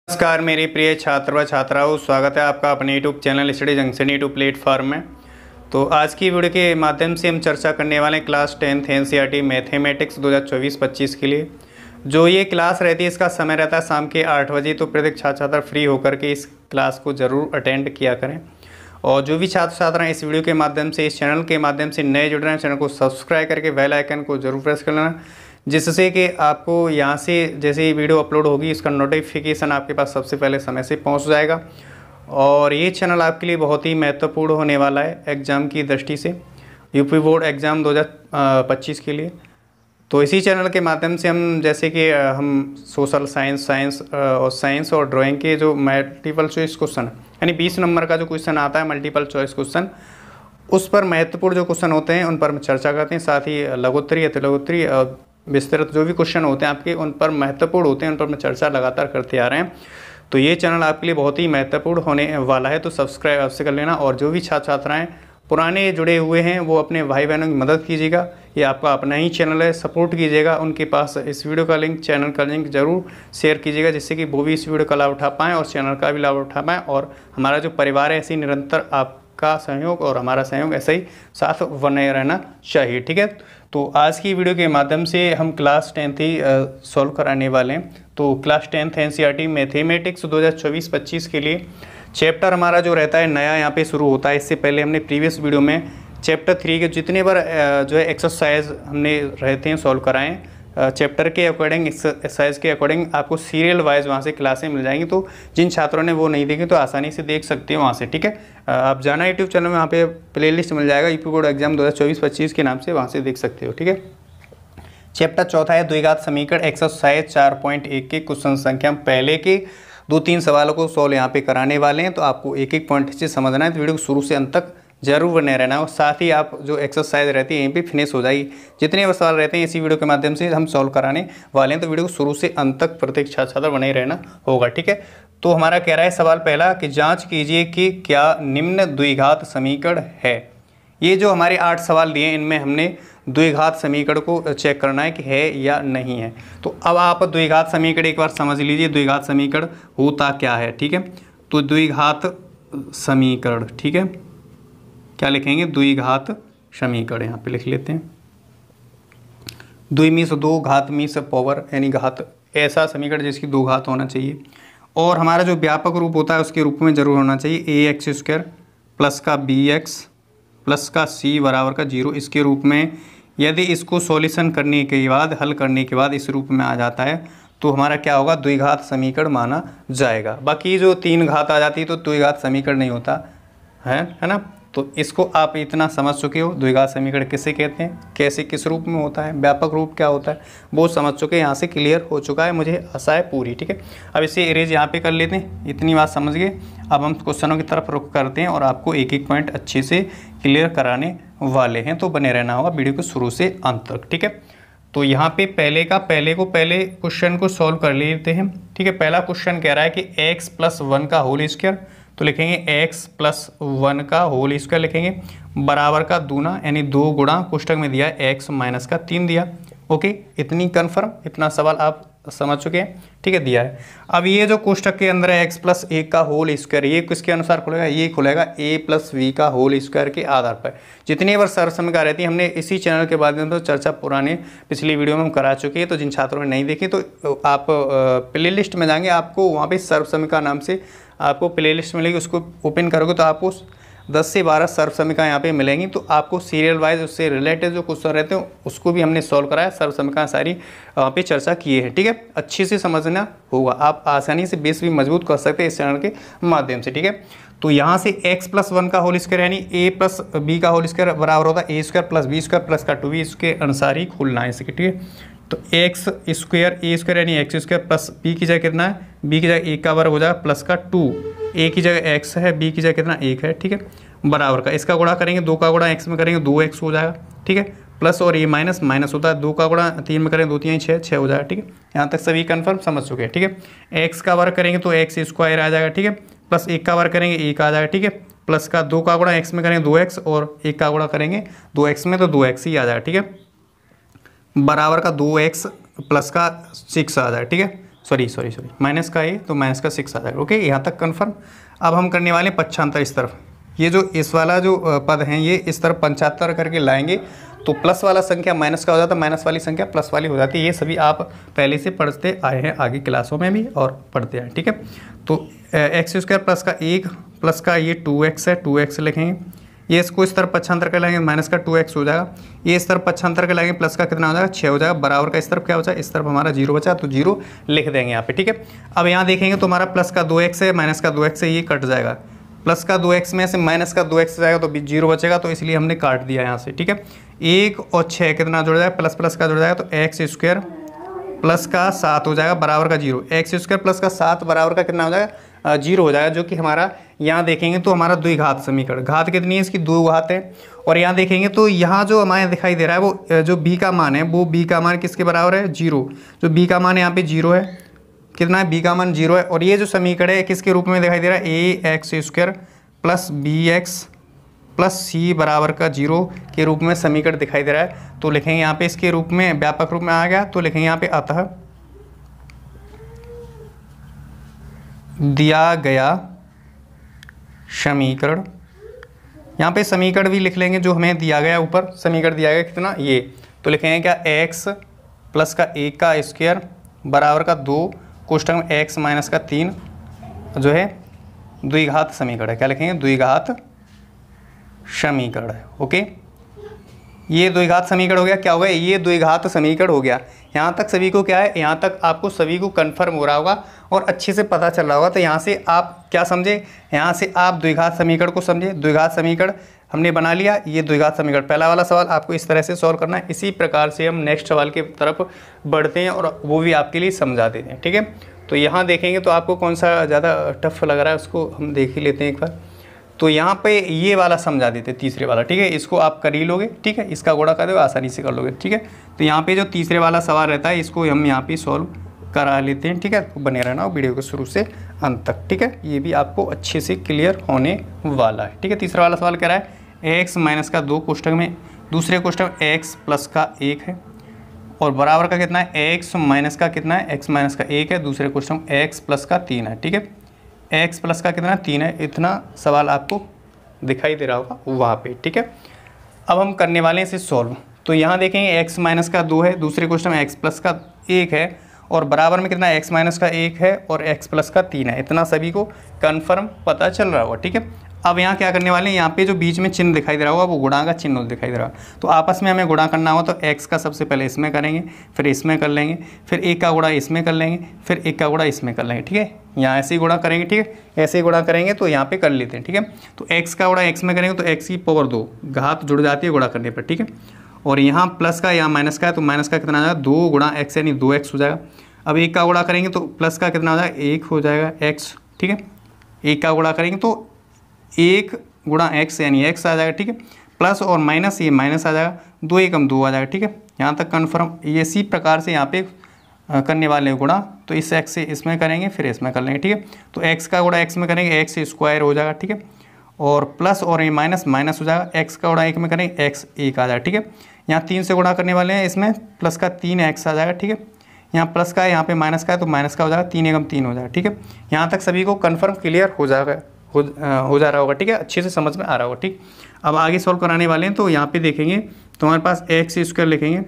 नमस्कार मेरे प्रिय छात्र व छात्राओं, स्वागत है आपका अपने YouTube channel study junction YouTube platform में। तो आज की वीडियो के माध्यम से हम चर्चा करने वाले हैं क्लास 10th एनसीईआरटी मैथमेटिक्स 2024-25 के लिए। जो ये क्लास रहती है इसका समय रहता है शाम के 8 बजे। तो प्रत्येक छात्र छात्रा फ्री होकर के इस क्लास को ज़रूर अटेंड किया करें। और जो भी छात्र छात्रा इस वीडियो के माध्यम से, इस चैनल के माध्यम से नए जुड़ रहे हैं, चैनल को सब्सक्राइब करके बेल आइकन को जरूर प्रेस कर लेना, जिससे कि आपको यहाँ से जैसे ही वीडियो अपलोड होगी इसका नोटिफिकेशन आपके पास सबसे पहले समय से पहुँच जाएगा। और ये चैनल आपके लिए बहुत ही महत्वपूर्ण होने वाला है एग्ज़ाम की दृष्टि से, यूपी बोर्ड एग्ज़ाम 2025 के लिए। तो इसी चैनल के माध्यम से हम जैसे कि हम सोशल साइंस और ड्राइंग के जो मल्टीपल चॉइस क्वेश्चन यानी 20 नंबर का जो क्वेश्चन आता है मल्टीपल चॉइस क्वेश्चन, उस पर महत्वपूर्ण जो क्वेश्चन होते हैं उन पर हम चर्चा करते हैं। साथ ही लघुत्तरी, अतिलघुत्तरी और विस्तृत जो भी क्वेश्चन होते हैं आपके, उन पर महत्वपूर्ण होते हैं, उन पर मैं चर्चा लगातार करते आ रहे हैं। तो ये चैनल आपके लिए बहुत ही महत्वपूर्ण होने वाला है, तो सब्सक्राइब अवश्य कर लेना। और जो भी छात्र छात्राएँ पुराने जुड़े हुए हैं वो अपने भाई बहनों की मदद कीजिएगा। ये आपका अपना ही चैनल है, सपोर्ट कीजिएगा। उनके पास इस वीडियो का लिंक, चैनल का लिंक जरूर शेयर कीजिएगा, जिससे कि वो भी इस वीडियो का लाभ उठा पाएँ और चैनल का भी लाभ उठा पाएँ। और हमारा जो परिवार है ऐसे ही निरंतर आपका सहयोग और हमारा सहयोग ऐसे ही साथ बने रहना चाहिए, ठीक है। तो आज की वीडियो के माध्यम से हम क्लास 10th ही सॉल्व कराने वाले हैं। तो क्लास 10th एनसीईआरटी मैथमेटिक्स 2024-25 के लिए चैप्टर हमारा जो रहता है नया यहाँ पे शुरू होता है। इससे पहले हमने प्रीवियस वीडियो में चैप्टर 3 के जितने बार जो है एक्सरसाइज हमने रहते हैं सॉल्व कराएं, चैप्टर के अकॉर्डिंग, एक्सरसाइज के अकॉर्डिंग आपको सीरियल वाइज वहाँ से क्लासें मिल जाएंगी। तो जिन छात्रों ने वो नहीं देखी तो आसानी से देख सकते हो वहाँ से, ठीक है। आप जाना यूट्यूब चैनल में, वहाँ पे प्लेलिस्ट मिल जाएगा यूपी बोर्ड एग्जाम 2024-25 के नाम से, वहाँ से देख सकते हो, ठीक है। चैप्टर चौथा है द्विघात समीकरण, एक्सरसाइज 4.1 के क्वेश्चन संख्या पहले के 2-3 सवालों को सॉल्व यहाँ पे कराने वाले हैं। तो आपको एक एक पॉइंट से समझना है, तो वीडियो को शुरू से अंत तक जरूर बने रहना। और साथ ही आप जो एक्सरसाइज रहती है यहीं पे फिनिश हो जाएगी। जितने भी सवाल रहते हैं इसी वीडियो के माध्यम से हम सॉल्व कराने वाले हैं, तो वीडियो को शुरू से अंत तक प्रत्येक छात्र छात्रा बने रहना होगा, ठीक है। तो हमारा कह रहा है सवाल पहला कि जाँच कीजिए कि क्या निम्न द्विघात समीकरण है। ये जो हमारे 8 सवाल दिए इनमें हमने द्विघात समीकरण को चेक करना है कि है या नहीं है। तो अब आप द्विघात समीकरण एक बार समझ लीजिए, द्विघात समीकरण होता क्या है, ठीक है। तो द्विघात समीकरण, ठीक है, क्या लिखेंगे, द्विघात समीकरण यहाँ पे लिख लेते हैं। द्वि मीन्स दो, घात मीन्स पावर यानी घात, ऐसा समीकरण जिसकी 2 घात होना चाहिए। और हमारा जो व्यापक रूप होता है उसके रूप में जरूर होना चाहिए ax² प्लस का bx प्लस का c बराबर का 0। इसके रूप में यदि इसको सॉल्यूशन करने के बाद, हल करने के बाद इस रूप में आ जाता है तो हमारा क्या होगा, द्विघात समीकरण माना जाएगा। बाकी जो 3 घात आ जाती है तो द्विघात समीकरण नहीं होता है ना। तो इसको आप इतना समझ चुके हो, द्विघात समीकरण किसे कहते हैं, कैसे किस रूप में होता है, व्यापक रूप क्या होता है, वो समझ चुके हैं। यहाँ से क्लियर हो चुका है, मुझे आशा है पूरी, ठीक है। अब इसे इरेज यहाँ पे कर लेते हैं, इतनी बात समझ गए। अब हम क्वेश्चनों की तरफ रुख करते हैं और आपको एक एक पॉइंट अच्छे से क्लियर कराने वाले हैं। तो बने रहना होगा वीडियो को शुरू से अंत तक, ठीक है। तो यहाँ पे पहले क्वेश्चन को सॉल्व कर लेते हैं, ठीक है। पहला क्वेश्चन कह रहा है कि x+1 का होल स्क्वायर, तो लिखेंगे x+1 का होल स्क्वायर लिखेंगे, बराबर का दूना यानी 2 गुणा, कोष्टक में दिया x माइनस का 3 दिया। ओके, इतनी कन्फर्म, इतना सवाल आप समझ चुके हैं, ठीक है, दिया है। अब ये जो कोष्टक के अंदर है x+1 का होल स्क्वायर, ये किसके अनुसार खुलेगा, ये खुलेगा a+b का होल स्क्वायर के आधार पर। जितनी बार सर्वसमीकरण रहती है हमने इसी चैनल के माध्यम से चर्चा पुराने पिछली वीडियो में हम करा चुके हैं। तो जिन छात्रों ने नहीं देखी तो आप प्ले लिस्ट में जाएंगे, आपको वहाँ पर सर्वसमीकरण नाम से आपको प्ले लिस्ट मिलेगी, उसको ओपन करोगे तो आपको 10 से 12 सर्वसमीकरण यहाँ पे मिलेंगी। तो आपको सीरियल वाइज उससे रिलेटेड जो क्वेश्चन रहते हैं उसको भी हमने सॉल्व कराया, सर्वसमीकरण सारी वहाँ पे चर्चा किए हैं, ठीक है। अच्छे से समझना होगा, आप आसानी से बेस भी मजबूत कर सकते हैं इस चैनल के माध्यम से, ठीक है। तो यहाँ से x+1 का होल स्क्वायर यानी a+b का होल स्क्वायर बराबर होता है a² + b² प्लस का 2b, इसके अनुसार ही खुलना है इसके, ठीक है। तो x स्क्वायर a² यानी x² प्लस b की जगह कितना है, b की जगह 1 का वर्ग हो जाएगा प्लस का 2, a की जगह x है, b की जगह कितना 1 है, ठीक है, बराबर का, इसका गुणा करेंगे 2 का गुणा x में करेंगे 2x हो जाएगा, ठीक है, प्लस और ये माइनस माइनस होता है, 2 का गुणा 3 में करेंगे 2 3 6 हो जाएगा, ठीक है। यहाँ तक सभी कन्फर्म समझ चुके हैं, ठीक है। x का वर्ग करेंगे तो x² आ जाएगा, ठीक है, प्लस 1 का वर्ग करेंगे 1 आ जाएगा, ठीक है, प्लस का 2 का गुणा x में करेंगे 2x और 1 का गुणा करेंगे 2x में तो 2x ही आ जाएगा, ठीक है, बराबर का 2x प्लस का 6 आ जाएगा, ठीक है, सॉरी माइनस का ए तो माइनस का 6 आ जाएगा। ओके, यहाँ तक कन्फर्म। अब हम करने वाले पक्षांतर इस तरफ, ये जो इस वाला जो पद हैं ये इस तरफ 75 करके लाएंगे तो प्लस वाला संख्या माइनस का हो जाता है, माइनस वाली संख्या प्लस वाली हो जाती है। ये सभी आप पहले से पढ़ते आए हैं, आगे क्लासों में भी और पढ़ते आए, ठीक है। तो एक्स स्क्वायर प्लस का 1 प्लस का ये 2x है, 2x लिखेंगे। ये इसको इस तरफ पक्षांतर कर लाएंगे, माइनस का 2x हो जाएगा। ये इस तरफ पक्षांतर कर लाएंगे, प्लस का कितना हो जाएगा 6 हो जाएगा, बराबर का इस तरफ क्या बचा, इस तरफ हमारा 0 बचा तो 0 लिख देंगे यहाँ पे, ठीक है। अब यहाँ देखेंगे तो हमारा प्लस का 2x है, माइनस का 2x है, ये कट जाएगा। प्लस का 2x में से माइनस का 2x जाएगा तो 0 बचेगा, तो इसलिए हमने काट दिया यहाँ से, ठीक है। 1 और 6 कितना जुड़ जाएगा, प्लस प्लस का जुड़ जाएगा तो एक्स स्क्वायर प्लस का 7 हो जाएगा बराबर का 0। एक्स स्क्वायर प्लस का 7 बराबर का कितना हो जाएगा 0 हो जाएगा, जो कि हमारा यहाँ देखेंगे तो हमारा द्विघात समीकरण, घात कितनी है इसकी 2 घात है। और यहाँ देखेंगे तो यहाँ जो हमारे दिखाई दे रहा है वो जो b का मान है वो b का मान किसके बराबर है 0, जो b का मान है यहाँ पे 0 है, कितना है b का मान 0 है। और ये जो समीकरण है किसके रूप में दिखाई दे रहा है, A X square plus B X plus C बराबर का 0 के रूप में समीकरण दिखाई दे रहा है। तो लिखेंगे यहाँ पे इसके रूप में, व्यापक रूप में आ गया तो लिखेंगे यहाँ पे अतः दिया गया समीकरण, यहाँ पे समीकरण भी लिख लेंगे जो हमें दिया गया, ऊपर समीकरण दिया गया कितना ये, तो लिखेंगे क्या x प्लस का 1 का स्क्वायर बराबर का 2 कोष्ठक में x माइनस का 3 जो है द्विघात समीकरण है। क्या लिखेंगे, द्विघात समीकरण है। ओके, ये द्विघात समीकरण हो गया। क्या हो गया, ये द्विघात समीकरण हो गया। यहाँ तक सभी को क्या है, यहाँ तक आपको सभी को कन्फर्म हो रहा होगा और अच्छे से पता चल रहा होगा। तो यहाँ से आप क्या समझे, यहाँ से आप द्विघात समीकरण को समझे। द्विघात समीकरण हमने बना लिया, ये द्विघात समीकरण। पहला वाला सवाल आपको इस तरह से सॉल्व करना है। इसी प्रकार से हम नेक्स्ट सवाल की तरफ बढ़ते हैं और वो भी आपके लिए समझा देते हैं, ठीक है। तो यहाँ देखेंगे तो आपको कौन सा ज़्यादा टफ लग रहा है उसको हम देख ही लेते हैं एक बार। तो यहाँ पे ये वाला समझा देते हैं, तीसरे वाला, ठीक है। इसको आप कर ही लोगे, ठीक है, इसका गुणा कर दो आसानी से कर लोगे, ठीक है। तो यहाँ पे जो तीसरे वाला सवाल रहता है इसको हम यहाँ पे सॉल्व करा लेते हैं, ठीक है। तो बने रहना वीडियो के शुरू से अंत तक, ठीक है। ये भी आपको अच्छे से क्लियर होने वाला है, ठीक है। तीसरा वाला सवाल कह रहा है x माइनस का 2 कोष्ठक में, दूसरे कोष्ठक में x प्लस का 1 है और बराबर का कितना है, x माइनस का कितना है, x माइनस का 1 है, दूसरे क्वेश्चन में x प्लस का 3 है, ठीक है। x प्लस का कितना 3 है, इतना सवाल आपको दिखाई दे रहा होगा वहाँ पे, ठीक है। अब हम करने वाले हैं इसे सॉल्व। तो यहाँ देखेंगे x माइनस का 2 है, दूसरे क्वेश्चन में x प्लस का 1 है और बराबर में कितना x माइनस का 1 है और x प्लस का 3 है। इतना सभी को कन्फर्म पता चल रहा होगा, ठीक है। अब यहाँ क्या करने वाले हैं, यहाँ पे जो बीच में चिन्ह दिखाई दे रहा होगा वो गुणा का चिन्ह दिखाई दे रहा है। तो आपस में हमें गुणा करना होगा तो x का सबसे पहले इसमें करेंगे, फिर इसमें कर लेंगे, फिर 1 का गुणा इसमें कर लेंगे, फिर 1 का गुणा इसमें कर लेंगे, ठीक है। यहाँ ऐसे ही गुणा करेंगे, ठीक है, ऐसे ही गुणा करेंगे तो यहाँ पे कर लेते हैं, ठीक है। तो x का गुणा x में करेंगे तो x की पावर 2, घात जुड़ जाती है गुणा करने पर, ठीक है। और यहाँ प्लस का यहाँ माइनस का है तो माइनस का कितना आ जाएगा 2 गुणा x यानी 2x हो जाएगा। अब 1 का गुणा करेंगे तो प्लस का कितना हो जाएगा 1 हो जाएगा x, ठीक है। 1 का गुणा करेंगे तो 1 गुणा x यानी x आ जाएगा, ठीक है। प्लस और माइनस, ये माइनस आ जाएगा, 2 एकम 2 आ जाएगा, ठीक है। यहाँ तक कन्फर्म। ये इसी प्रकार से यहाँ पे करने वाले गुणा, तो इस x से इसमें करेंगे फिर इसमें कर लेंगे, ठीक है। तो x का गुणा x में करेंगे x स्क्वायर हो जाएगा, ठीक है। और प्लस और ये माइनस माइनस हो जाएगा, x का गुणा 1 में करेंगे x 1 आ जाएगा, ठीक है। यहाँ 3 से गुणा करने वाले हैं, इसमें प्लस का 3x आ जाएगा, ठीक है। यहाँ प्लस का है, यहाँ पे माइनस का है तो माइनस का हो जाएगा, 3 एकम 3 हो जाएगा, ठीक है। यहाँ तक सभी को कन्फर्म क्लियर हो जाएगा, हो जा रहा होगा, ठीक है, अच्छे से समझ में आ रहा होगा, ठीक। अब आगे सॉल्व कराने वाले हैं। तो यहाँ पे देखेंगे तो हमारे पास एक्स स्क्वायर लिखेंगे,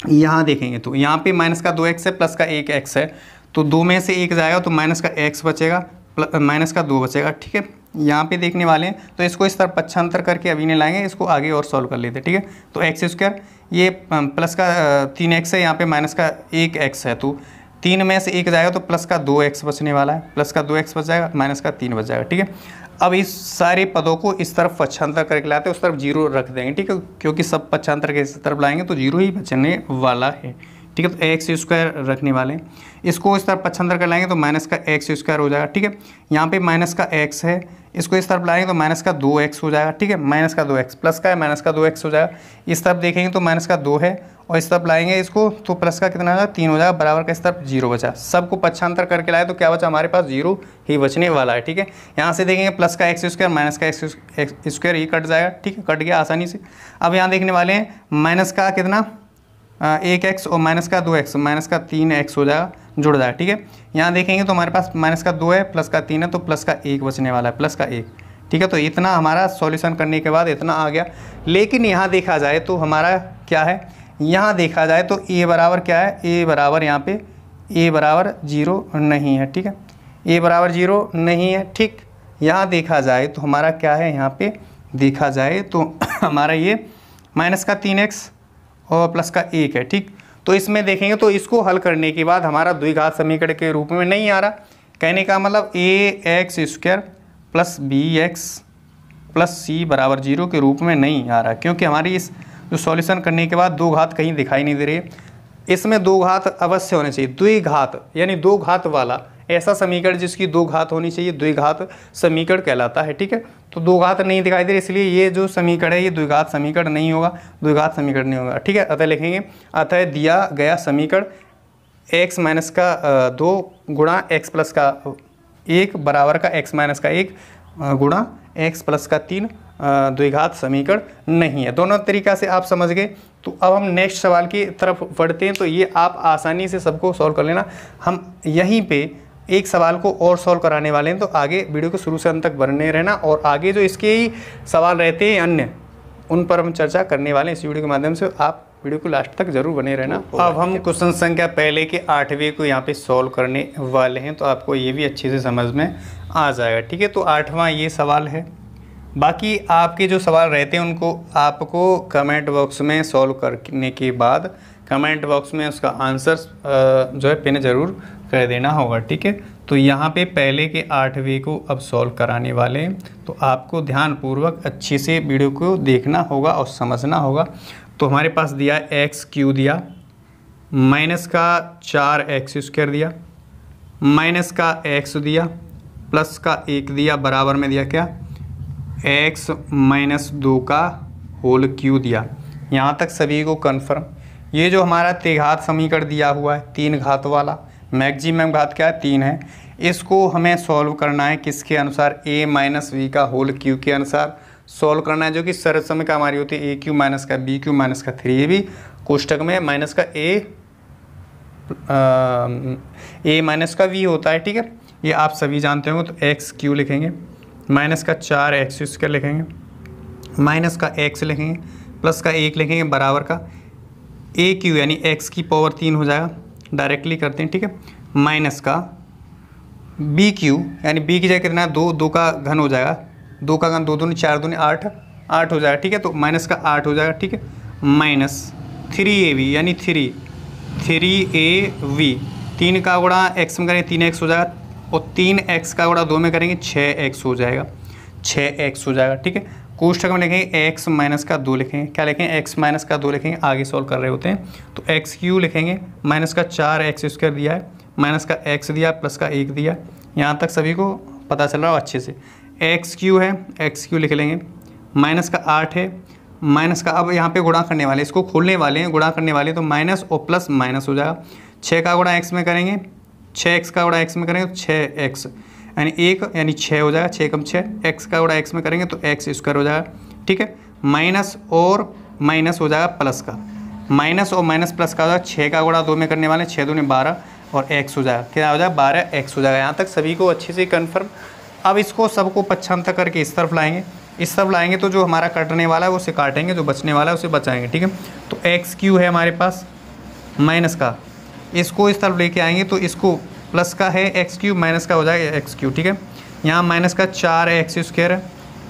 यहाँ देखेंगे तो यहाँ पे माइनस का 2x है, प्लस का 1x है, तो 2 में से 1 जाएगा तो माइनस का x बचेगा, माइनस का 2 बचेगा, ठीक है। यहाँ पे देखने वाले हैं तो इसको इस तरह पक्षांतर करके अभी नहीं लाएंगे, इसको आगे और सॉल्व कर लेते हैं, ठीक है। तो एक्स स्क्वायर ये प्लस का 3x है, यहाँ पे माइनस का 1x है, तो 3 में से 1 जाएगा तो प्लस का 2x बचने वाला है, प्लस का 2x बच जाएगा, माइनस का 3 बच जाएगा, ठीक है। अब इस सारे पदों को इस तरफ पक्षांतर करके लाते हैं, उस तरफ 0 रख देंगे, ठीक है, क्योंकि सब पक्षांतर के इस तरफ लाएंगे तो 0 ही बचने वाला है, ठीक है। तो एक्स स्क्वायर रखने वाले हैं, इसको इस तरफ पक्षांतर कर लाएंगे तो माइनस का एक्स स्क्वायर हो जाएगा, ठीक है। यहाँ पे माइनस का x है, इसको इस तरफ लाएंगे तो माइनस का 2x हो जाएगा, ठीक है। माइनस का 2x, प्लस का है माइनस का 2x हो जाएगा। इस तरफ देखेंगे तो माइनस का 2 है और इस तरफ लाएंगे इसको तो प्लस का कितना होगा 3 हो जाएगा, बराबर का इस तरफ 0 बचा। सबको पक्षांतर करके लाए तो क्या बचा, हमारे पास 0 ही बचने वाला है, ठीक है। यहाँ से देखेंगे प्लस का एक्स स्क्वायर माइनस का एक्स स्क्वायर, ये कट जाएगा, ठीक है, कट गया आसानी से। अब यहाँ देखने वाले हैं माइनस का कितना एक एक्स और माइनस का 2x माइनस का 3x हो जाएगा, जुड़ जाएगा। ठीक है, यहाँ देखेंगे तो हमारे पास माइनस का 2 है, प्लस का 3 है, तो प्लस का 1 बचने वाला है, प्लस का 1। ठीक है, तो इतना हमारा सॉल्यूशन करने के बाद इतना आ गया। लेकिन यहाँ देखा जाए तो हमारा क्या है, यहाँ देखा जाए तो a बराबर क्या है, a बराबर यहाँ पे a बराबर 0 नहीं है। ठीक है, a बराबर 0 नहीं है। ठीक, यहाँ देखा जाए तो हमारा क्या है, यहाँ पे देखा जाए तो हमारा ये माइनस का 3x और प्लस का 1 है। ठीक, तो इसमें देखेंगे तो इसको हल करने के बाद हमारा द्विघात समीकरण के रूप में नहीं आ रहा। कहने का मतलब ax² plus bx plus c बराबर 0 के रूप में नहीं आ रहा, क्योंकि हमारी इस जो सॉल्यूशन करने के बाद दो घात कहीं दिखाई नहीं दे रही है। इसमें दो घात अवश्य होने चाहिए, द्विघात यानी दो घात वाला ऐसा समीकरण जिसकी दो घात होनी चाहिए द्विघात समीकरण कहलाता है। ठीक है, तो दो घात नहीं दिखाई दे रही, इसलिए ये जो समीकरण है ये द्विघात समीकरण नहीं होगा, द्विघात समीकरण नहीं होगा। ठीक है, अतः लिखेंगे, अतः दिया गया समीकरण x माइनस का 2 गुणा x प्लस का 1 बराबर का x माइनस का 1 गुणा x प्लस का 3 द्विघात समीकरण नहीं है। दोनों तरीका से आप समझ गए। तो अब हम नेक्स्ट सवाल की तरफ बढ़ते हैं। तो ये आप आसानी से सबको सॉल्व कर लेना। हम यहीं पे एक सवाल को और सॉल्व कराने वाले हैं, तो आगे वीडियो को शुरू से अंत तक बने रहना, और आगे जो इसके ही सवाल रहते हैं अन्य, उन पर हम चर्चा करने वाले हैं इस वीडियो के माध्यम से। आप वीडियो को लास्ट तक जरूर बने रहना। अब हम क्वेश्चन संख्या पहले के 8वें को यहाँ पे सॉल्व करने वाले हैं, तो आपको ये भी अच्छे से समझ में आ जाएगा। ठीक है, तो 8वां ये सवाल है। बाकी आपके जो सवाल रहते हैं उनको आपको कमेंट बॉक्स में सॉल्व करने के बाद कमेंट बॉक्स में उसका आंसर जो है पिन ज़रूर कर देना होगा। ठीक है, तो यहाँ पे पहले के 8वें को अब सॉल्व कराने वाले हैं, तो आपको ध्यानपूर्वक अच्छे से वीडियो को देखना होगा और समझना होगा। तो हमारे पास दिया x³ दिया, माइनस का 4x² दिया, माइनस का x दिया, प्लस का 1 दिया, बराबर में दिया क्या, x माइनस 2 का होल क्यू दिया। यहाँ तक सभी को कन्फर्म। ये जो हमारा त्रिघात समीकरण दिया हुआ है 3 घात वाला, मैक्सिमम घात क्या है 3 है, इसको हमें सॉल्व करना है किसके अनुसार, a माइनस वी का होल क्यू के अनुसार सॉल्व करना है, जो कि सरल समय का हमारी होती है a³ माइनस का b³ माइनस का 3, ये भी कोष्टक में माइनस का a माइनस का v होता है। ठीक है, ये आप सभी जानते होंगे। तो x³ लिखेंगे, माइनस का 4x² लिखेंगे, माइनस का x लिखेंगे, प्लस का 1 लिखेंगे, बराबर का a³ यानी x की पावर 3 हो जाएगा, डायरेक्टली करते हैं। ठीक है, माइनस का b³ यानी b की जगह कितना है 2, 2 का घन हो जाएगा, 2 का घन 2 दूनी 4 दूनी 8, 8 हो जाएगा। ठीक है, तो माइनस का 8 हो जाएगा। ठीक है, माइनस 3ab यानी 3ab, 3 का गुणा x में करेंगे 3x हो जाएगा, और 3x का गुणा 2 में करेंगे 6x हो जाएगा, 6x हो जाएगा। ठीक है, कोष्टक में लिखेंगे x माइनस का 2 लिखेंगे, क्या लिखेंगे x माइनस का 2 लिखेंगे, आगे सॉल्व कर रहे होते हैं। तो x³ लिखेंगे, माइनस का 4x² दिया है, माइनस का x दिया, प्लस का 1 दिया। यहाँ तक सभी को पता चल रहा हो अच्छे से। x³ है, x³ लिख लेंगे, माइनस का 8 है, माइनस का, अब यहाँ पे गुणा करने वाले, इसको खोलने वाले हैं, गुणा करने वाले, तो माइनस और प्लस माइनस हो जाएगा। 6 का गुणा x में करेंगे, 6x का गुणा x में करेंगे तो 6x यानी 1 यानी 6 हो जाएगा, 6 कम 6, x का गुणा x में करेंगे तो x² हो जाएगा। ठीक है, माइनस और माइनस हो जाएगा प्लस का, माइनस और माइनस प्लस का हो जाएगा, 6 का गुणा 2 में करने वाले, 6 दूनी 12 और x हो जाएगा, क्या हो जाएगा 12x हो जाएगा। यहाँ तक सभी को अच्छे से कन्फर्म। अब इसको सबको पक्षांतर करके इस तरफ लाएंगे, इस तरफ लाएंगे तो जो हमारा कटने वाला है उसे काटेंगे, जो बचने वाला है उसे बचाएंगे। ठीक है, तो x³ है हमारे पास माइनस का, इसको इस तरफ लेके आएंगे तो इसको प्लस का है x³ माइनस का हो जाएगा x³। ठीक है, यहाँ माइनस का 4x² है,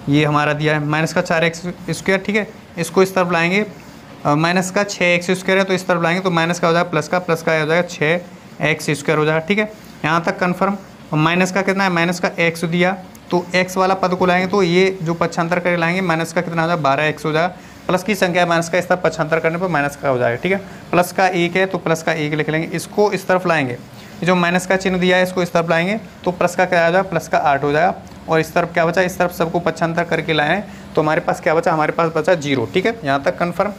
ये हमारा दिया है माइनस का 4x²। ठीक है, इसको इस तरफ लाएंगे, माइनस का 6x² है तो इस तरफ लाएंगे तो माइनस का हो जाएगा, प्लस का हो जाएगा 6x² हो जाएगा। ठीक है, यहाँ तक कन्फर्म। और माइनस का कितना है, माइनस का x दिया तो x वाला पद को लाएंगे तो ये जो पक्षांतर करके लाएंगे माइनस का कितना हो जाएगा 12x हो जाएगा, प्लस की संख्या है माइनस का, इस तरफ पक्षांतर करने पर माइनस का हो जाएगा। ठीक है, प्लस का 1 है तो प्लस का 1 लिख लेंगे, इसको इस तरफ लाएंगे, जो माइनस का चिन्ह दिया है इसको इस तरफ लाएंगे तो प्लस का क्या आ जाएगा, प्लस का 8 हो जाएगा, और इस तरफ क्या बचा, इस तरफ सबको पक्षांतर करके लाए तो हमारे पास क्या बचा, हमारे पास बचा 0। ठीक है, यहाँ तक कन्फर्म।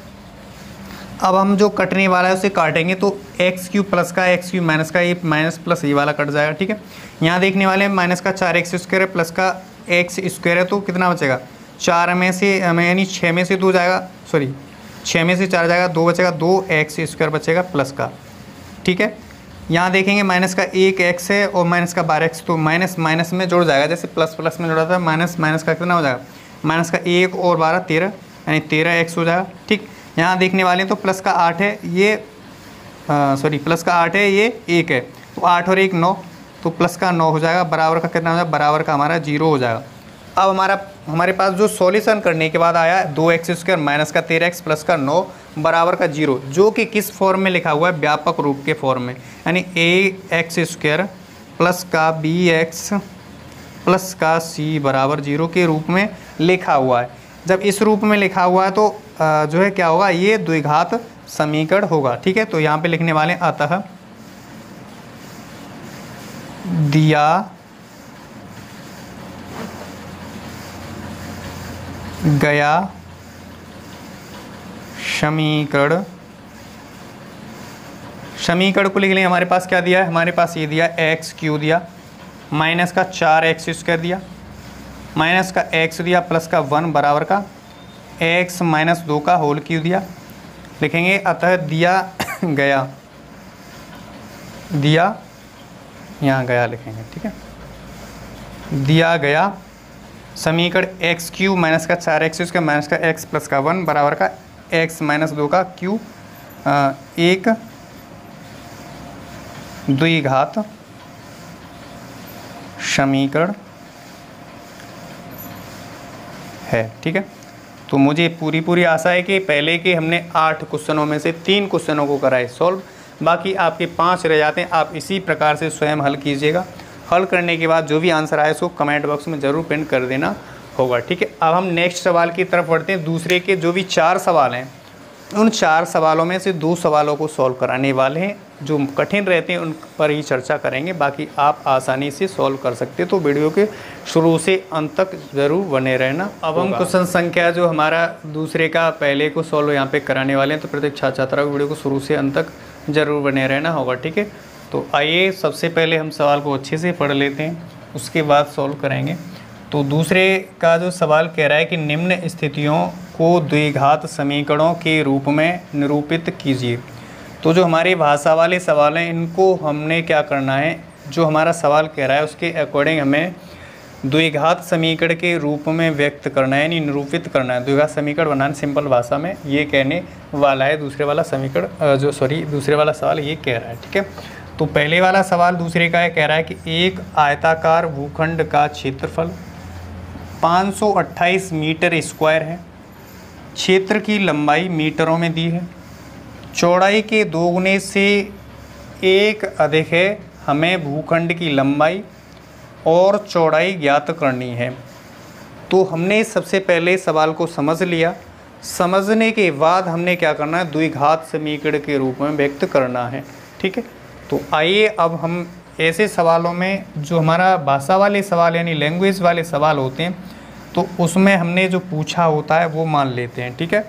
अब हम जो कटने वाला है उसे काटेंगे तो x³ प्लस का x³ माइनस का, ये माइनस प्लस ये वाला कट जाएगा। ठीक है, यहाँ देखने वाले माइनस का 4x² है, प्लस का x² है, तो कितना बचेगा 4 में से यानी 6 में से 2 जाएगा, सॉरी 6 में से 4 जाएगा, 2 बचेगा, 2x² बचेगा प्लस का, ठीक है। यहाँ देखेंगे माइनस का 1x है और माइनस का 12x, तो माइनस माइनस में जुड़ जाएगा, जैसे प्लस प्लस में जुड़ा था, माइनस माइनस का कितना हो जाएगा, माइनस का 1 और 12 13, यानी 13x हो जाएगा, ठीक। यहाँ देखने वाले हैं तो प्लस का 8 है, ये प्लस का 8 है, ये 1 है, तो 8 और 1 9, तो प्लस का 9 हो जाएगा, बराबर का कितना हो जाएगा, बराबर का हमारा 0 हो जाएगा। अब हमारे पास जो सॉल्यूशन करने के बाद आया 2x² माइनस का 13x प्लस का 9 बराबर का 0, जो कि किस फॉर्म में लिखा हुआ है, व्यापक रूप के फॉर्म में, यानी ax² प्लस का bx प्लस का c बराबर 0 के रूप में लिखा हुआ है। जब इस रूप में लिखा हुआ है तो जो है क्या होगा, ये द्विघात समीकरण होगा, ठीक है। तो यहाँ पे लिखने वाले अतः दिया गया समीकरण को लिख लेंगे। हमारे पास क्या दिया है, हमारे पास ये दिया x³ दिया, माइनस का 4x² दिया, माइनस का x दिया, प्लस का 1 बराबर का x माइनस 2 का होल क्यूब दिया। लिखेंगे अतः दिया गया, दिया यहाँ गया लिखेंगे, ठीक है। दिया गया समीकरण x³ माइनस का 4x² माइनस का x प्लस का 1 बराबर का x माइनस 2 का क्यूब एक द्विघात समीकरण है, ठीक है। तो मुझे पूरी आशा है कि पहले के हमने 8 क्वेश्चनों में से 3 क्वेश्चनों को कराए सॉल्व, बाकी आपके 5 रह जाते हैं। आप इसी प्रकार से स्वयं हल कीजिएगा। हल करने के बाद जो भी आंसर आए उसको कमेंट बॉक्स में ज़रूर पिन कर देना होगा, ठीक है। अब हम नेक्स्ट सवाल की तरफ बढ़ते हैं। दूसरे के जो भी 4 सवाल हैं, उन 4 सवालों में से 2 सवालों को सॉल्व कराने वाले हैं। जो कठिन रहते हैं उन पर ही चर्चा करेंगे, बाकी आप आसानी से सॉल्व कर सकते हैं। तो वीडियो के शुरू से अंत तक ज़रूर बने रहना। अब हम क्वेश्चन संख्या जो हमारा दूसरे का पहले को सॉल्व यहाँ पे कराने वाले हैं, तो प्रत्येक छात्रा को वीडियो को शुरू से अंत तक ज़रूर बने रहना होगा, ठीक है। तो आइए सबसे पहले हम सवाल को अच्छे से पढ़ लेते हैं, उसके बाद सॉल्व करेंगे। तो दूसरे का जो सवाल कह रहा है कि निम्न स्थितियों को द्विघात समीकरणों के रूप में निरूपित कीजिए। तो जो हमारी भाषा वाले सवाल हैं, इनको हमने क्या करना है, जो हमारा सवाल कह रहा है उसके अकॉर्डिंग हमें द्विघात समीकरण के रूप में व्यक्त करना है, यानी निरूपित करना है। द्विघात समीकरण बनाना सिंपल भाषा में ये कहने वाला है दूसरे वाला समीकरण दूसरे वाला सवाल ये कह रहा है, ठीक है। तो पहले वाला सवाल दूसरे का है, कह रहा है कि एक आयताकार भूखंड का क्षेत्रफल 528 मीटर स्क्वायर है, क्षेत्र की लंबाई मीटरों में दी है, चौड़ाई के 2 गुने से 1 अधिक है। हमें भूखंड की लंबाई और चौड़ाई ज्ञात करनी है। तो हमने सबसे पहले सवाल को समझ लिया। समझने के बाद हमने क्या करना है, द्विघात समीकरण के रूप में व्यक्त करना है, ठीक है। तो आइए अब हम ऐसे सवालों में जो हमारा भाषा वाले सवाल यानी लैंग्वेज वाले सवाल होते हैं, तो उसमें हमने जो पूछा होता है वो मान लेते हैं, ठीक है।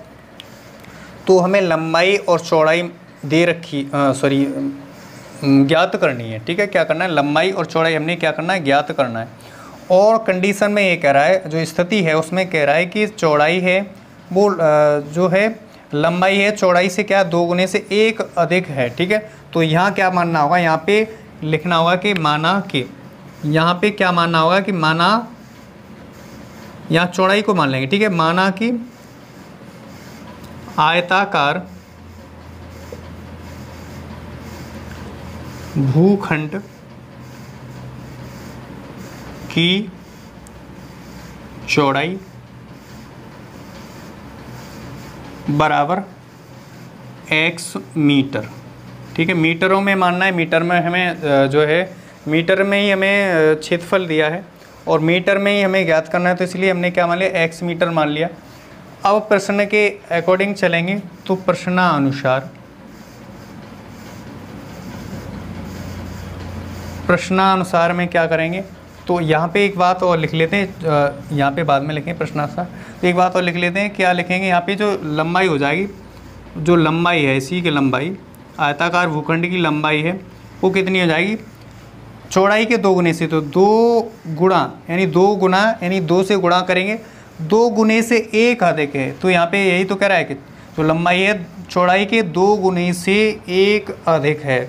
तो हमें लंबाई और चौड़ाई दे रखी ज्ञात करनी है, ठीक है। क्या करना है, लंबाई और चौड़ाई हमने क्या करना है, ज्ञात करना है। और कंडीशन में ये कह रहा है, जो स्थिति है उसमें कह रहा है कि चौड़ाई है वो जो है लंबाई है चौड़ाई से क्या 2 गुने से 1 अधिक है, ठीक है। तो यहाँ क्या मानना होगा, यहाँ पे लिखना होगा कि माना कि, यहाँ पे क्या मानना होगा कि माना, यहाँ चौड़ाई को मान लेंगे, ठीक है। माना कि आयताकार भूखंड की चौड़ाई बराबर x मीटर, ठीक है। मीटरों में मानना है, मीटर में हमें जो है मीटर में ही हमें क्षेत्रफल दिया है और मीटर में ही हमें ज्ञात करना है, तो इसलिए हमने क्या मान लिया, x मीटर मान लिया। अब प्रश्न के अकॉर्डिंग चलेंगे, तो प्रश्नानुसार में क्या करेंगे, तो यहाँ पे एक बात और लिख लेते हैं, यहाँ पे बाद में लिखेंगे प्रश्नानुसार। तो एक बात और लिख लेते हैं, क्या लिखेंगे, यहाँ पे जो लंबाई हो जाएगी, जो लंबाई है इसी की लंबाई, आयताकार भूखंड की लंबाई है वो कितनी हो जाएगी, चौड़ाई के 2 गुने से, तो 2 गुणा यानी 2 गुना यानी 2 से गुणा करेंगे, 2 गुने से 1 अधिक है। तो यहाँ पे यही तो कह रहा है कि तो लंबाई है चौड़ाई के 2 गुने से 1 अधिक है।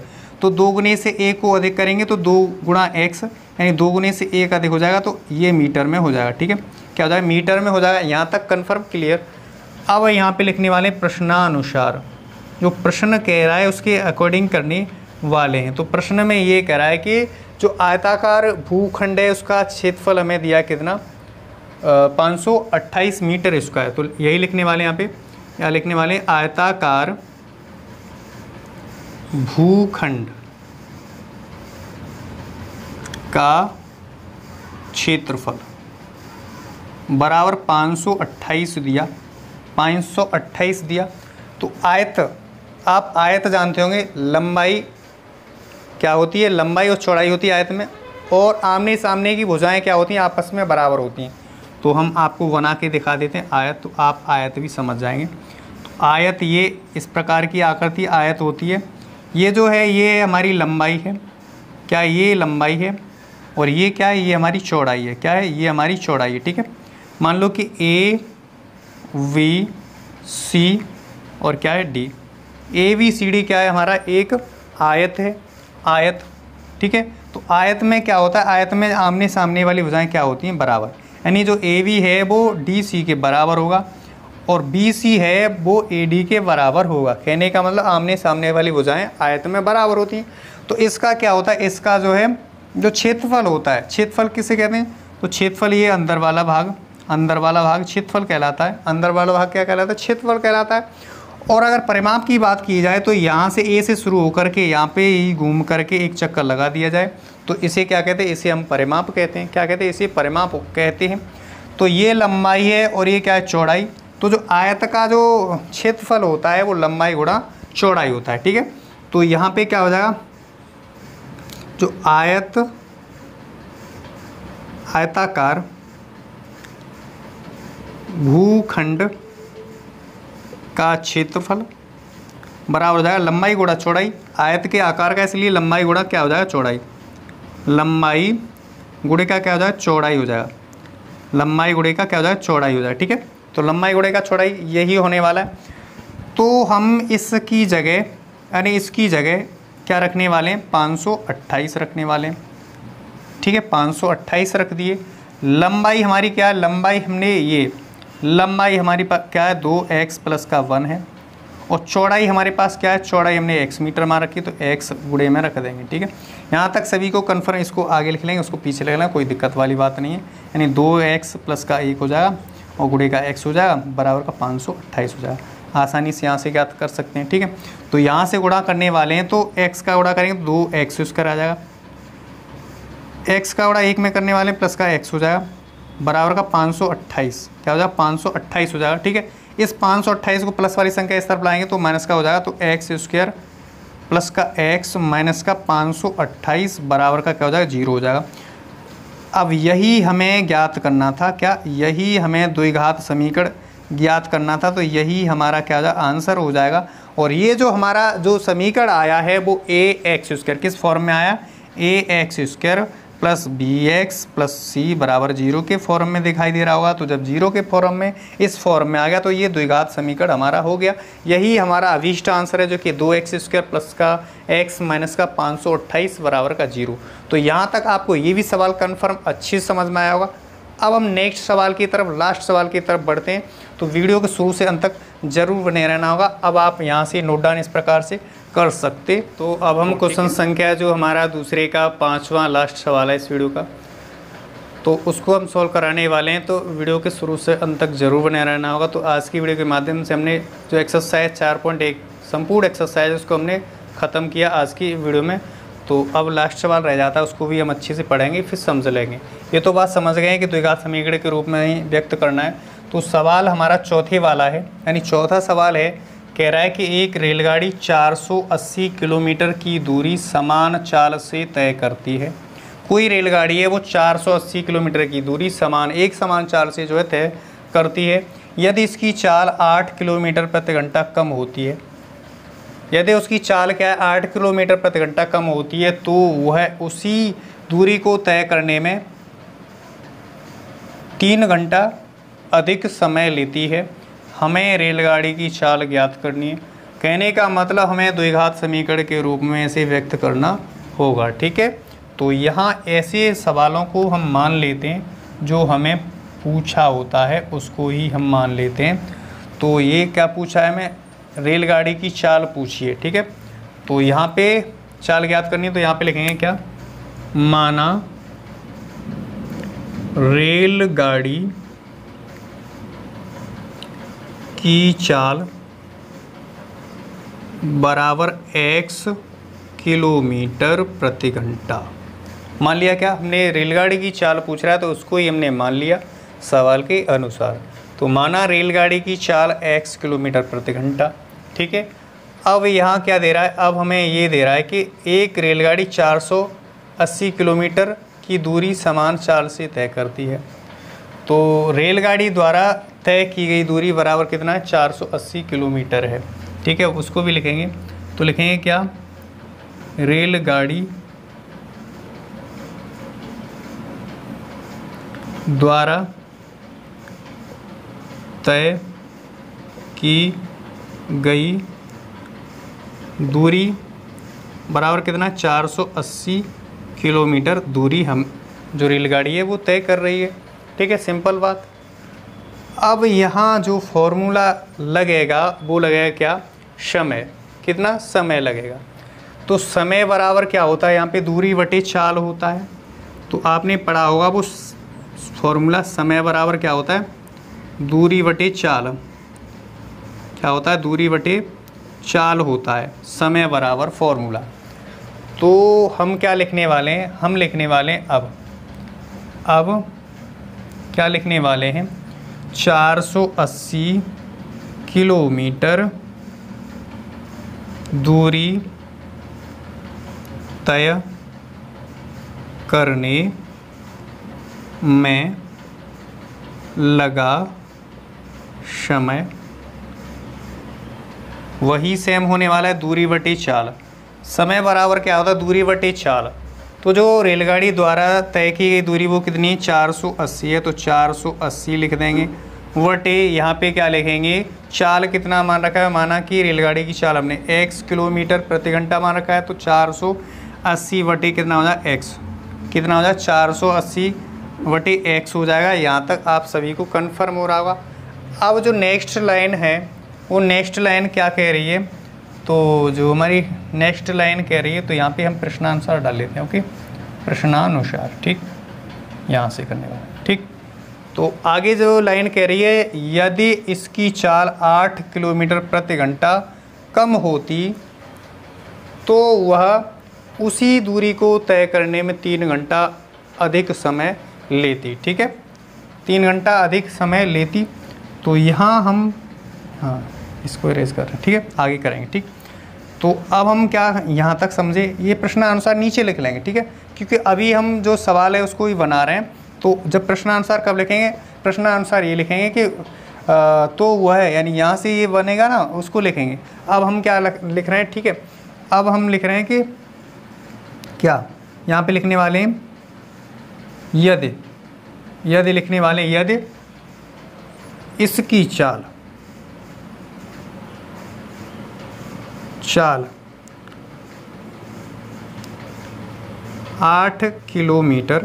तो 2 गुने से 1 को अधिक करेंगे तो 2 गुणा x यानी 2 गुने से 1 अधिक हो जाएगा, तो ये मीटर में हो जाएगा। ठीक है, क्या हो जाएगा, मीटर में हो जाएगा। यहाँ तक कन्फर्म, क्लियर। अब यहाँ पे लिखने वाले प्रश्नानुसार, जो प्रश्न कह रहा है उसके अकॉर्डिंग करने वाले हैं। तो प्रश्न में ये कह रहा है कि जो आयताकार भूखंड है उसका क्षेत्रफल हमें दिया कितना, 528 मीटर स्क्वायर। तो यही लिखने वाले यहाँ पे, क्या लिखने वाले, आयताकार भूखंड का क्षेत्रफल बराबर 528 दिया, 528 दिया। तो आयत, आप आयत जानते होंगे, लंबाई क्या होती है, लंबाई और चौड़ाई होती है आयत में, और आमने सामने की भुजाएं क्या होती हैं, आपस में बराबर होती हैं। तो हम आपको बना के दिखा देते हैं आयत, तो आप आयत भी समझ जाएंगे। तो आयत ये इस प्रकार की आकृति आयत होती है। ये जो है ये हमारी लंबाई है, क्या ये लंबाई है, और ये क्या है, ये हमारी चौड़ाई है। क्या है, ये हमारी चौड़ाई है। ठीक है, मान लो कि ए वी सी और क्या है D, A B C D क्या है, हमारा एक आयत है, आयत। ठीक है, तो आयत में क्या होता है, आयत में आमने सामने वाली भुजाएं क्या होती हैं, बराबर। यानी जो ए बी है वो डी सी के बराबर होगा, और बी सी है वो ए डी के बराबर होगा। कहने का मतलब आमने सामने वाली भुजाएं आयत में बराबर होती हैं। तो इसका क्या होता है, इसका जो है जो क्षेत्रफल होता है, क्षेत्रफल किसे कहते हैं, तो क्षेत्रफल ये अंदर वाला भाग, अंदर वाला भाग क्षेत्रफल कहलाता है। अंदर वाला भाग क्या कहलाता है, क्षेत्रफल कहलाता है। और अगर परिमाप की बात की जाए तो यहाँ से ए से शुरू होकर के यहाँ पे ही घूम करके एक चक्कर लगा दिया जाए तो इसे क्या कहते हैं, इसे हम परिमाप कहते हैं। क्या कहते हैं, इसे परिमाप कहते हैं। तो ये लंबाई है और ये क्या है, चौड़ाई। तो जो आयत का जो क्षेत्रफल होता है वो लंबाई गुणा चौड़ाई होता है। ठीक है, तो यहाँ पे क्या हो जाएगा, जो आयताकार भूखंड का क्षेत्रफल बराबर हो जाएगा लंबाई गुणा चौड़ाई। आयत के आकार का, इसलिए लंबाई गुणा क्या हो जाएगा, चौड़ाई। लंबाई गुणे का क्या हो जाएगा, चौड़ाई हो जाएगा। लंबाई गुणे का क्या हो जाएगा, चौड़ाई हो जाएगा। ठीक है, तो लंबाई गुणे का चौड़ाई यही होने वाला है। तो हम इसकी जगह, यानी इसकी जगह क्या रखने वाले हैं, 528 रखने वाले हैं। ठीक है, 528 रख दिए। लंबाई हमारी क्या है, लंबाई हमने ये, लंबाई हमारी पास क्या है, 2x प्लस का 1 है, और चौड़ाई हमारे पास क्या है, चौड़ाई हमने x मीटर मान रखी, तो x गुणे में रख देंगे। ठीक है, यहाँ तक सभी को कन्फर्म, इसको आगे लिख लेंगे, उसको पीछे लिख लेंगे, कोई दिक्कत वाली बात नहीं है। यानी 2x प्लस का 1 हो जाएगा और गुणे का x हो जाएगा, बराबर का 528 हो जाएगा। आसानी से यहाँ से ज्ञात कर सकते हैं। ठीक है, तो यहाँ से गुणा करने वाले हैं तो x का गुणा करेंगे तो 2x स्क्वायर आ जाएगा, x का गुणा 1 में करने वाले प्लस का x हो जाएगा, बराबर का 528 क्या हो जाएगा, 528 हो जाएगा। ठीक है, इस 528 को प्लस वाली संख्या इस तरफ लाएंगे तो माइनस का हो जाएगा, तो x स्क्वायर प्लस का x माइनस का 528 बराबर का क्या हो जाएगा, 0 हो जाएगा। अब यही हमें ज्ञात करना था, क्या, यही हमें द्विघात समीकरण ज्ञात करना था। तो यही हमारा क्या हो जाएगा, आंसर हो जाएगा। और ये जो हमारा जो समीकरण आया है वो ax स्क्वायर किस फॉर्म में आया, ax square plus B X plus C बराबर 0 के फॉर्म में दिखाई दे रहा होगा। तो जब 0 के फॉर्म में इस फॉर्म में आ गया तो ये द्विघात समीकरण हमारा हो गया। यही हमारा अभीष्ट आंसर है, जो कि 2x स्क्वायर प्लस का x माइनस का 528 बराबर का 0। तो यहाँ तक आपको ये भी सवाल कन्फर्म अच्छी समझ में आया होगा। अब हम नेक्स्ट सवाल की तरफ, लास्ट सवाल की तरफ बढ़ते हैं। तो वीडियो के शुरू से अंत तक जरूर बने रहना होगा। अब आप यहाँ से नोट डाउन इस प्रकार से कर सकते। तो अब हम क्वेश्चन संख्या जो हमारा दूसरे का 5वां लास्ट सवाल है इस वीडियो का, तो उसको हम सॉल्व कराने वाले हैं। तो वीडियो के शुरू से अंत तक जरूर बने रहना होगा। तो आज की वीडियो के माध्यम से हमने जो एक्सरसाइज 4.1 संपूर्ण एक्सरसाइज उसको हमने ख़त्म किया आज की वीडियो में। तो अब लास्ट सवाल रह जाता है, उसको भी हम अच्छे से पढ़ेंगे, फिर समझ लेंगे। ये तो बात समझ गए हैं कि द्विघात समीकरण के रूप में ही व्यक्त करना है। तो सवाल हमारा चौथे वाला है, यानी चौथा सवाल है, कह रहा है कि एक रेलगाड़ी 480 किलोमीटर की दूरी समान चाल से तय करती है। कोई रेलगाड़ी है वो 480 किलोमीटर की दूरी एक समान चाल से जो है तय करती है। यदि इसकी चाल 8 किलोमीटर प्रति घंटा कम होती है, यदि उसकी चाल क्या है 8 किलोमीटर प्रति घंटा कम होती है, तो वह उसी दूरी को तय करने में 3 घंटा अधिक समय लेती है। हमें रेलगाड़ी की चाल ज्ञात करनी है। कहने का मतलब हमें द्विघात समीकरण के रूप में इसे व्यक्त करना होगा। ठीक है, तो यहाँ ऐसे सवालों को हम मान लेते हैं जो हमें पूछा होता है उसको ही हम मान लेते हैं। तो ये क्या पूछा है, हमें रेलगाड़ी की चाल पूछी है। ठीक है, तो यहाँ पे चाल ज्ञात करनी है, तो यहाँ पे लिखेंगे क्या, माना रेलगाड़ी की चाल बराबर x किलोमीटर प्रति घंटा। मान लिया क्या, हमने रेलगाड़ी की चाल पूछ रहा है तो उसको ही हमने मान लिया सवाल के अनुसार। तो माना रेलगाड़ी की चाल x किलोमीटर प्रति घंटा। ठीक है, अब यहाँ क्या दे रहा है, अब हमें ये दे रहा है कि एक रेलगाड़ी 480 किलोमीटर की दूरी समान चाल से तय करती है। तो रेलगाड़ी द्वारा तय की गई दूरी बराबर कितना है, 480 किलोमीटर है। ठीक है, उसको भी लिखेंगे, तो लिखेंगे क्या, रेलगाड़ी द्वारा तय की गई दूरी बराबर कितना, 480 किलोमीटर दूरी हम जो रेलगाड़ी है वो तय कर रही है। ठीक है, सिंपल बात। अब यहाँ जो फॉर्मूला लगेगा वो लगेगा क्या, समय। कितना समय लगेगा, तो समय बराबर क्या होता है, यहाँ पे दूरी बटे चाल होता है। तो आपने पढ़ा होगा वो फॉर्मूला, समय बराबर क्या होता है, दूरी बटे चाल। क्या होता है, दूरी बटे चाल होता है समय बराबर फॉर्मूला। तो हम क्या लिखने वाले हैं, हम लिखने वाले हैं अब क्या लिखने वाले हैं, 480 किलोमीटर दूरी तय करने में लगा समय वही सेम होने वाला है दूरी बटे चाल। समय बराबर क्या होता है, दूरी बटे चाल। तो जो रेलगाड़ी द्वारा तय की गई दूरी वो कितनी, 480 है, तो 480 लिख देंगे बटे यहाँ पे क्या लिखेंगे, चाल कितना मान रखा है, माना कि रेलगाड़ी की चाल हमने x किलोमीटर प्रति घंटा मान रखा है। तो 480 बटे कितना हो जाए x, कितना हो जाए 480 बटे x हो जाएगा। यहाँ तक आप सभी को कन्फर्म हो रहा होगा। अब जो नेक्स्ट लाइन है वो नेक्स्ट लाइन क्या कह रही है, तो जो हमारी नेक्स्ट लाइन कह रही है, तो यहाँ पे हम प्रश्नानुसार डाल लेते हैं। ओके, प्रश्नानुसार। ठीक, यहाँ से करने वाला। ठीक, तो आगे जो लाइन कह रही है, यदि इसकी चाल 8 किलोमीटर प्रति घंटा कम होती तो वह उसी दूरी को तय करने में 3 घंटा अधिक समय लेती। ठीक है, 3 घंटा अधिक समय लेती। तो यहाँ हम इसको इरेज कर रहे हैं। ठीक है, आगे करेंगे। ठीक, तो अब हम क्या यहाँ तक समझे, ये प्रश्नानुसार नीचे लिख लेंगे। ठीक है, क्योंकि अभी हम जो सवाल है उसको ही बना रहे हैं। तो जब प्रश्नानुसार कब लिखेंगे, प्रश्नानुसार ये लिखेंगे कि तो वह है, यानी यहाँ से ये बनेगा ना, उसको लिखेंगे। अब हम क्या लिख रहे हैं, ठीक है, अब हम लिख रहे हैं कि क्या, यहाँ पे लिखने वाले हैं यदि लिखने वाले हैं, यदि इसकी चाल 8 किलोमीटर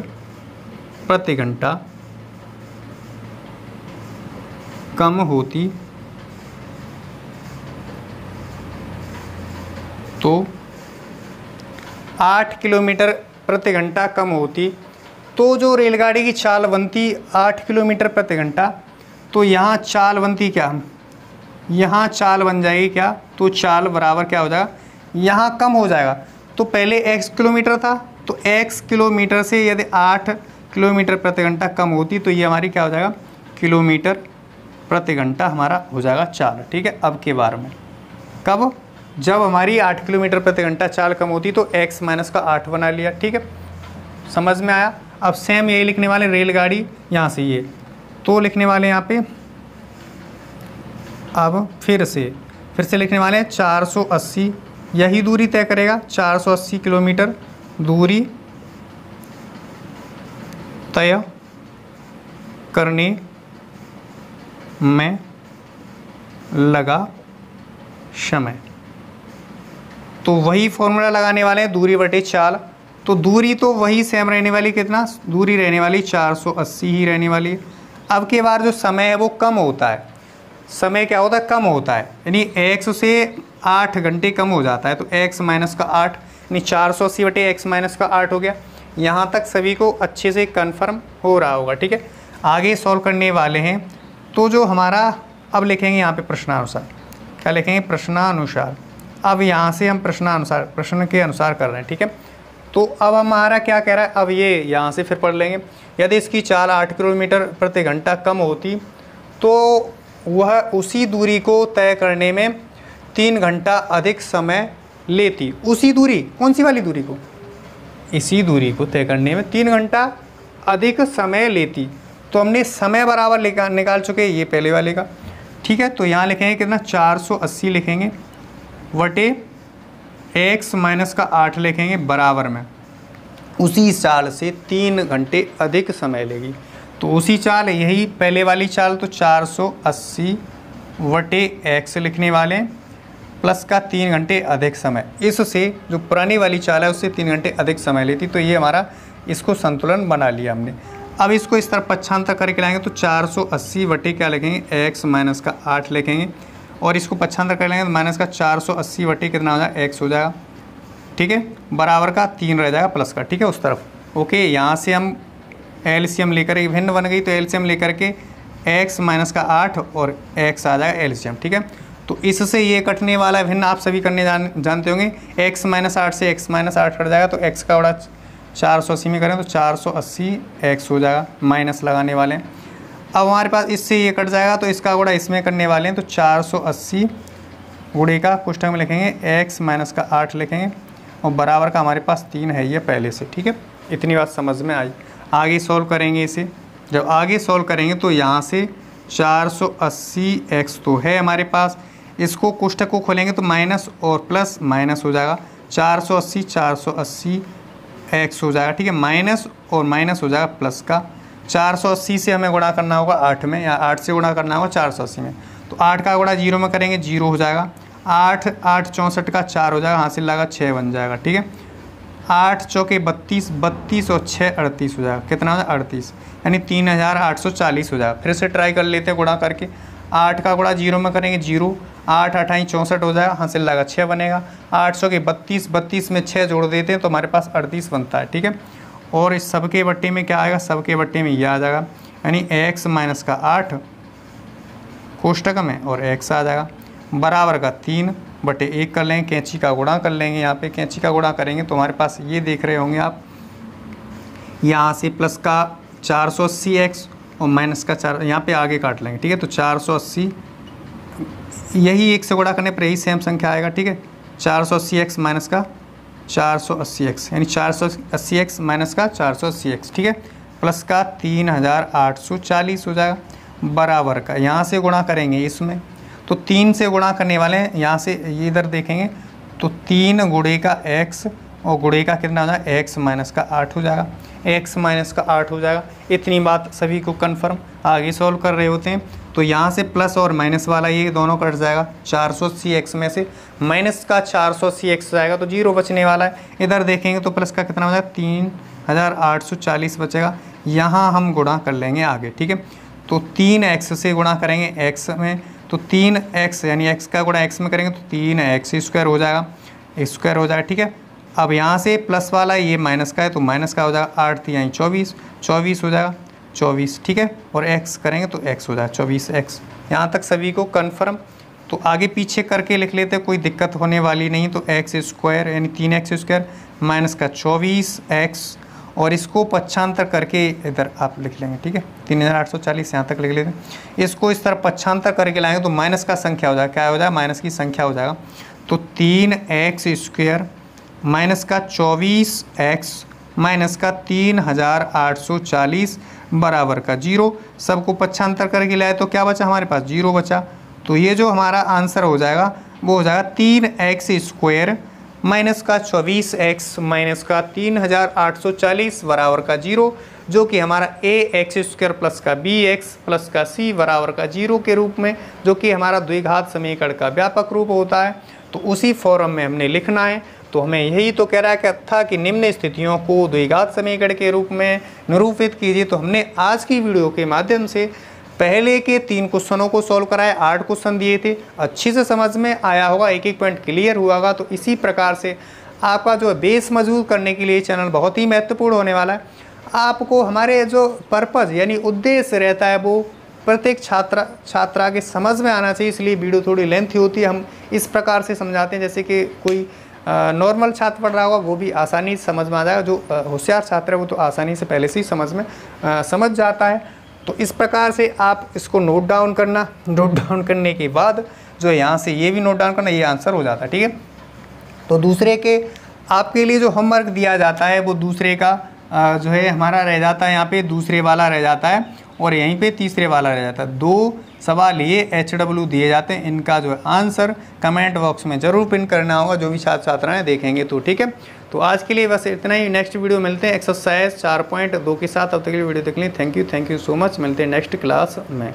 प्रति घंटा कम होती तो 8 किलोमीटर प्रति घंटा कम होती तो जो रेलगाड़ी की चाल बनती 8 किलोमीटर प्रति घंटा, तो यहाँ चाल बनती क्या, यहाँ चाल बन जाएगी क्या, तो चाल बराबर क्या हो जाएगा, यहाँ कम हो जाएगा। तो पहले x किलोमीटर था, तो x किलोमीटर से यदि 8 किलोमीटर प्रति घंटा कम होती तो ये हमारी क्या हो जाएगा, किलोमीटर प्रति घंटा हमारा हो जाएगा चाल। ठीक है, अब के बार में कब, जब हमारी 8 किलोमीटर प्रति घंटा चाल कम होती तो x माइनस का 8 बना लिया। ठीक है, समझ में आया। अब सेम यही लिखने वाले, रेलगाड़ी यहाँ से ये तो लिखने वाले यहाँ पे, अब फिर से लिखने वाले हैं 480, यही दूरी तय करेगा, 480 किलोमीटर दूरी तय करने में लगा समय। तो वही फॉर्मूला लगाने वाले हैं, दूरी बटे चाल। तो दूरी तो वही सेम रहने वाली, कितना दूरी रहने वाली 480 ही रहने वाली है। अब के बार जो समय है वो कम होता है, समय क्या होता है, कम होता है, यानी x से 8 घंटे कम हो जाता है। तो x माइनस का 8 यानी 480 बटे x माइनस का 8 हो गया। यहाँ तक सभी को अच्छे से कन्फर्म हो रहा होगा, ठीक है। आगे सॉल्व करने वाले हैं। तो जो हमारा अब लिखेंगे यहाँ पे प्रश्नानुसार, क्या लिखेंगे, प्रश्नानुसार। अब यहाँ से हम प्रश्नानुसार, प्रश्न के अनुसार कर रहे हैं, ठीक है। तो अब हमारा क्या कह रहा है, अब ये यहाँ से फिर पढ़ लेंगे। यदि इसकी चाल 8 किलोमीटर प्रति घंटा कम होती तो वह उसी दूरी को तय करने में 3 घंटा अधिक समय लेती। उसी दूरी, कौन सी वाली दूरी को, इसी दूरी को तय करने में 3 घंटा अधिक समय लेती। तो हमने समय बराबर निकाल चुके, ये पहले वाले का, ठीक है। तो यहाँ लिखेंगे कितना, 480 लिखेंगे वटे x माइनस का 8 लिखेंगे बराबर में उसी चाल से 3 घंटे अधिक समय लेगी। तो उसी चाल, यही पहले वाली चाल, तो 480 वटे x लिखने वाले हैं प्लस का 3 घंटे अधिक समय। इससे जो पुरानी वाली चाल है उससे 3 घंटे अधिक समय लेती। तो ये हमारा, इसको संतुलन बना लिया हमने। अब इसको इस तरह पक्षांतर करके लाएंगे तो 480 वटे क्या लिखेंगे, x माइनस का 8 लिखेंगे, और इसको पक्षांतर कर लेंगे तो माइनस का 480 वटे कितना हो जाएगा, x हो जाएगा, ठीक है, बराबर का 3 रह जाएगा प्लस का, ठीक है, उस तरफ। ओके, यहाँ से हम एलसीएम लेकर, एक भिन्न बन गई तो एलसीएम लेकर के x माइनस का 8 और x आ जाएगा एलसीएम, ठीक है। तो इससे ये कटने वाला भिन्न आप सभी करने जानते होंगे। x माइनस 8 से x माइनस 8 कट जाएगा, तो x का बड़ा 480 में करें तो 480 x हो जाएगा, माइनस लगाने वाले हैं। अब हमारे पास इससे ये कट जाएगा तो इसका गुणा इसमें करने वाले हैं, तो 480 गुणे का कोष्ठक में लिखेंगे x माइनस का 8 लिखेंगे, और बराबर का हमारे पास 3 है ये पहले से, ठीक है। इतनी बात समझ में आई। आगे सॉल्व करेंगे इसे। जब आगे सॉल्व करेंगे तो यहाँ से 480x तो है हमारे पास, इसको कोष्ठक को खोलेंगे तो माइनस और प्लस माइनस हो जाएगा, 480 x हो जाएगा, ठीक है, माइनस और माइनस हो जाएगा प्लस का। 480 से हमें गुणा करना होगा 8 में, या 8 से गुणा करना होगा 480 में। तो 8 का गुणा 0 में करेंगे, 0 हो जाएगा। 8 8 64 का 4 हो जाएगा, हासिल लगा 6 बन जाएगा, ठीक है। 8 चौके 32, 32 और 6 38 हो जाएगा, कितना हो जाएगा 38, यानी 3840 हो जाएगा। फिर से ट्राई कर लेते हैं गुणा करके। 8 का गुणा 0 में करेंगे, 0, 8 8 64 हो जाएगा, हासिल लगा 6 बनेगा। 8 चौके 32, 32 में 6 जोड़ देते हैं तो हमारे पास 38 बनता है, ठीक है। और इस सबके बट्टे में क्या आएगा, सबके बट्टे में ये आ जाएगा, यानी x माइनस का 8 कोष्ठक में और x आ जाएगा, बराबर का 3 बटे 1 कर लेंगे, कैंची का गुणा कर लेंगे। यहाँ पे कैंची का गुणा करेंगे तो हमारे पास ये देख रहे होंगे आप, यहाँ से प्लस का 480x और माइनस का 4, यहाँ पे आगे काट लेंगे, ठीक है। तो 480, यही 1 से गुणा करने पर यही सेम संख्या आएगा, ठीक है। 480x माइनस का 480x, यानी 480x माइनस का 480x, ठीक है, प्लस का 3840 हो जाएगा, बराबर का यहाँ से गुणा करेंगे इसमें, तो 3 से गुणा करने वाले हैं, यहाँ से ये इधर देखेंगे तो 3 गुणे का x और गुणे का कितना हो जाएगा, x माइनस का 8 हो जाएगा, x माइनस का 8 हो जाएगा। इतनी बात सभी को कन्फर्म। आगे सॉल्व कर रहे होते हैं तो यहाँ से प्लस और माइनस वाला ये दोनों कट जाएगा, 480x में से माइनस का 480x जाएगा तो 0 बचने वाला है। इधर देखेंगे तो प्लस का कितना हो जाएगा, 3840 बचेगा। यहाँ हम गुणा कर लेंगे आगे, ठीक है। तो 3x से गुणा करेंगे x में, तो 3x यानी x का गुणा x में करेंगे तो 3x² हो जाएगा, स्क्वायर हो जाएगा, ठीक है। अब यहाँ से प्लस वाला ये माइनस का है तो माइनस का हो जाएगा, 8 यानी 24 हो जाएगा, 24, ठीक है। और x करेंगे तो x हो जाएगा 24x। यहाँ तक सभी को कन्फर्म। तो आगे पीछे करके लिख लेते हैं, कोई दिक्कत होने वाली नहीं। तो x² यानी 3x² माइनस का 24x, और इसको पक्षांतर करके इधर आप लिख लेंगे, ठीक है, 3840 यहाँ तक लिख लेते हैं। इसको इस तरह पक्षांतर करके लाएंगे तो माइनस का संख्या हो जाएगा, क्या हो जाएगा, माइनस की संख्या हो जाएगा। तो 3x² माइनस का 24x माइनस का 3840 बराबर का 0। सबको पक्षांतर करके लाए तो क्या बचा हमारे पास, 0 बचा। तो ये जो हमारा आंसर हो जाएगा वो हो जाएगा 3x² माइनस का 24x माइनस का 3840 बराबर का 0। जो कि हमारा ax² प्लस का bx प्लस का c बराबर का 0 के रूप में, जो कि हमारा द्विघात समीकरण का व्यापक रूप होता है, तो उसी फॉर्म में हमने लिखना है। तो हमें यही तो कह रहा था कि निम्न स्थितियों को द्विघात समीकरण के रूप में निरूपित कीजिए। तो हमने आज की वीडियो के माध्यम से पहले के 3 क्वेश्चनों को सॉल्व कराए, 8 क्वेश्चन दिए थे, अच्छी से समझ में आया होगा, एक एक पॉइंट क्लियर हुआ होगा। तो इसी प्रकार से आपका जो बेस मजबूत करने के लिए चैनल बहुत ही महत्वपूर्ण होने वाला है। आपको हमारे जो पर्पज़ यानी उद्देश्य रहता है वो प्रत्येक छात्रा के समझ में आना चाहिए, इसलिए वीडियो थोड़ी लेंथी होती है। हम इस प्रकार से समझाते हैं जैसे कि कोई नॉर्मल छात्र पढ़ रहा होगा वो भी आसानी से समझ में आ जाएगा, जो होशियार छात्र है वो तो आसानी से पहले से ही समझ जाता है। तो इस प्रकार से आप इसको नोट डाउन करना, नोट डाउन करने के बाद जो यहाँ से ये भी नोट डाउन करना, ये आंसर हो जाता है, ठीक है। तो दूसरे के आपके लिए जो होमवर्क दिया जाता है वो दूसरे का जो है हमारा रह जाता है, यहाँ पे दूसरे वाला रह जाता है और यहीं पे तीसरे वाला रह जाता है। 2 सवाल ये HW दिए जाते हैं, इनका जो है आंसर कमेंट बॉक्स में ज़रूर पिन करना होगा, जो भी छात्र छात्राएँ देखेंगे तो, ठीक है। तो आज के लिए बस इतना ही। नेक्स्ट वीडियो मिलते हैं एक्सरसाइज 4.2 के साथ। अब तक के लिए वीडियो देख लें। Thank you so much. मिलते हैं नेक्स्ट क्लास में।